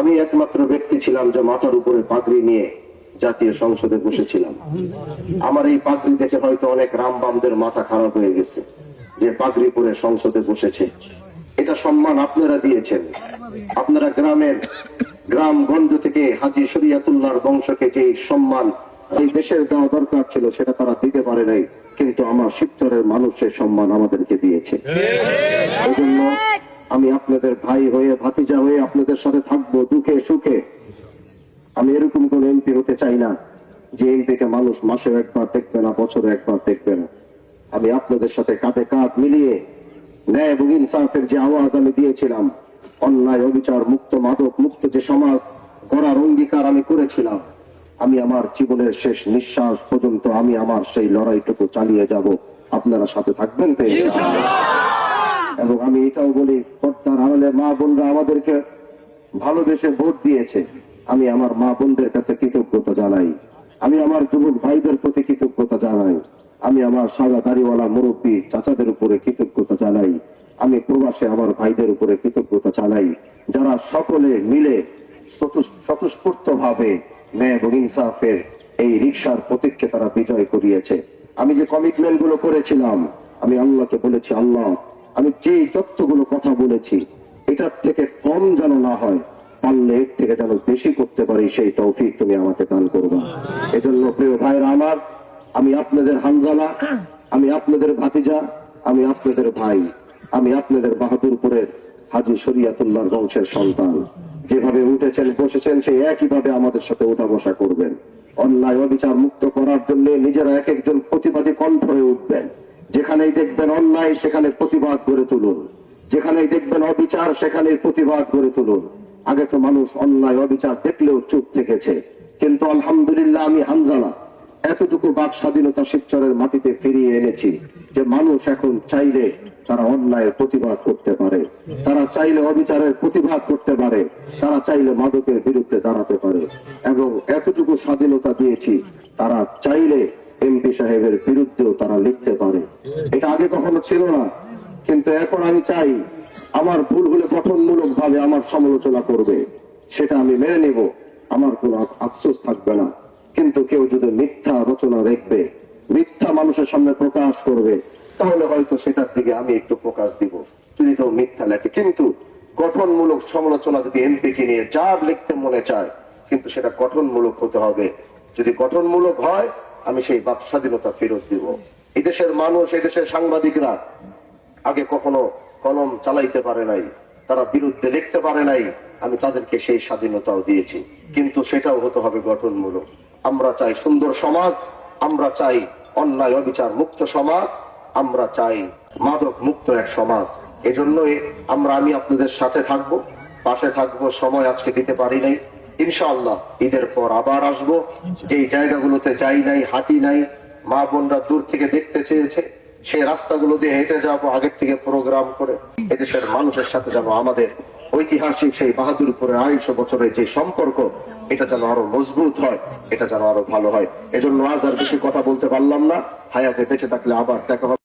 আমি একমাত্র ব্যক্তি ছিলাম যে মাথার উপরে পাগড়ি নিয়ে জাতীয় সংসদে বসেছিলাম। আমার এই পাগড়ি দেখে হয়তো অনেক রামবামদের মাথা খারাপ হয়ে গেছে যে পাগড়ি পরে সংসদে বসেছে। এটা সম্মান আপনারা দিয়েছেন। আপনারা গ্রামগঞ্জ থেকে হাজী শরিয়াতুল্লাহর বংশকে যে সম্মান এই দেশের দেওয়া দরকার ছিল সেটা তারা দিতে পারে নাই, কিন্তু আমার শিবচরের মানুষের সম্মান আমাদেরকে দিয়েছে। এই জন্য আমি আপনাদের ভাই হয়ে ভাতিজা হয়ে আপনাদের সাথে থাকবো দুঃখে সুখে। আমি এরকম কোন এমপি হতে চাই না যে এমপিকে মানুষ মাসে একবার দেখবে না, বছরে একবার দেখবে না। আমি আপনাদের সাথে কাঁধে কাঁধ মিলিয়ে ন্যায় এবং ইনসাফের যে আওয়াজ আমি দিয়েছিলাম, অন্যায় অবিচার মুক্ত মাদক মুক্ত যে সমাজ গড়ার অঙ্গীকার আমি করেছিলাম, আমি আমার জীবনের শেষ নিঃশ্বাস পর্যন্ত আমি আমার সেই লড়াইটুকু চালিয়ে যাব। আপনারা সাথে থাকবেন তো? এবং আমি এটাও বলি, পর্দার আড়ালে মা বোনরা আমাদেরকে ভালোবেসে ভোট দিয়েছে। আমি আমার মা বোনদের কাছে কৃতজ্ঞতা জানাই। আমি আমার যুবক ভাইদের প্রতি কৃতজ্ঞতা জানাই। আমি আমার সাদা দাড়িওয়ালা মুরব্বী চাচাদের উপরে কৃতজ্ঞতা জানাই। আমি প্রবাসে আমার ভাইদের উপরে কৃতজ্ঞতা জানাই, যারা সকলে মিলে স্বতঃস্ফূর্ত ভাবে ন্যায় এবং ইনসাফের এই রিকশার প্রতীককে তারা বিজয় করিয়েছে। আমি যে কমিটমেন্ট গুলো করেছিলাম, আমি আল্লাহকে বলেছি, আল্লাহ আমি যে যতগুলো কথা বলেছি এটার থেকে কম যেন না হয়, পারলে এর থেকে যেন বেশি করতে পারি, সেই তৌফিক তুমি আমাকে দান করবা। এজন্য প্রিয় ভাইরা আমার, আমি আপনাদের হানজালা, আমি আপনাদের ভাতিজা, আমি আপনাদের ভাই, আমি আপনাদের বাহাদুরপুরের হাজী শরিয়াতুল্লাহর বংশের সন্তান। যেভাবে উঠেছেন বসেছেন সেই একইভাবে আমাদের সাথে উঠা বসা করবেন। অন্যায় অবিচার মুক্ত করার জন্য নিজেরা এক একজন প্রতিবাদী কণ্ঠ হয়ে উঠবেন। যেখানেই দেখবেন অন্যায় সেখানে প্রতিবাদ গড়ে তুলুন, যেখানেই দেখবেন অবিচার সেখানে প্রতিবাদ গড়ে তুলুন। আগে তো মানুষ অন্যায় অবিচার দেখলেও চুপ থেকেছে, কিন্তু আলহামদুলিল্লাহ আমি হানজালা এতটুকু বাক স্বাধীনতা শিবচরের মাটিতে ফিরিয়ে এনেছি যে মানুষ এখন চাইলে তারা অন্যায়ের প্রতিবাদ করতে পারে, তারা চাইলে অবিচারের প্রতিবাদ করতে পারে, তারা চাইলে মাদকের বিরুদ্ধে দাঁড়াতে পারে। এবং এতটুকু স্বাধীনতা দিয়েছি, তারা চাইলে এমপি সাহেবের বিরুদ্ধেও তারা লিখতে পারে। এটা আগে কখনো ছিল না, কিন্তু এখন আমি চাই আমার ভুল হলে গঠনমূলক ভাবে আমার সমালোচনা করবে, সেটা আমি মেনে নেব, আমার কোনো আফসোস থাকবে না। কিন্তু কেউ যদি মিথ্যা রচনা দেখবে, মিথ্যা মানুষের সামনে প্রকাশ করবে, তাহলে হয়তো সেটার দিকে আমি একটু প্রকাশ দিব, যদি কেউ মিথ্যা লেখে। কিন্তু গঠনমূলক সমালোচনা যদি এমপিকে নিয়ে যার লিখতে মনে চায়, কিন্তু সেটা গঠনমূলক হতে হবে। যদি গঠনমূলক হয়, আমি সেই বাক স্বাধীনতা ফেরত দিব। এদেশের মানুষ, এদেশের সাংবাদিকরা আগে কখনো কলম চালাইতে পারে নাই, তারা বিরুদ্ধে লিখতে পারে নাই, আমি তাদেরকে সেই স্বাধীনতাও দিয়েছি, কিন্তু সেটাও হতে হবে গঠনমূলক। আমরা চাই সুন্দর সমাজ, আমরা চাই অন্যায় অবিচার মুক্ত সমাজ, আমরা চাই মাদক মুক্ত এক সমাজ। এজন্যই আমি আপনাদের সাথে থাকবো, পাশে থাকবো। সময় আজকে দিতে পারি নাই, ইনশাআল্লাহ ঈদের পর আবার আসবো। যেই জায়গাগুলোতে যাই নাই, হাঁটি নাই, মা বোনরা দূর থেকে দেখতে চেয়েছে, সেই রাস্তাগুলো দিয়ে হেঁটে যাবো, আগের থেকে প্রোগ্রাম করে এদেশের মানুষের সাথে যাবো। আমাদের ঐতিহাসিক সেই বাহাদুরপুরের 250 বছরের যে সম্পর্ক, এটা যেন আরো মজবুত হয়, এটা যেন আরো ভালো হয়। এজন্য আজ আর বেশি কথা বলতে পারলাম না। হায়াতে বেঁচে থাকলে আবার দেখা হবে।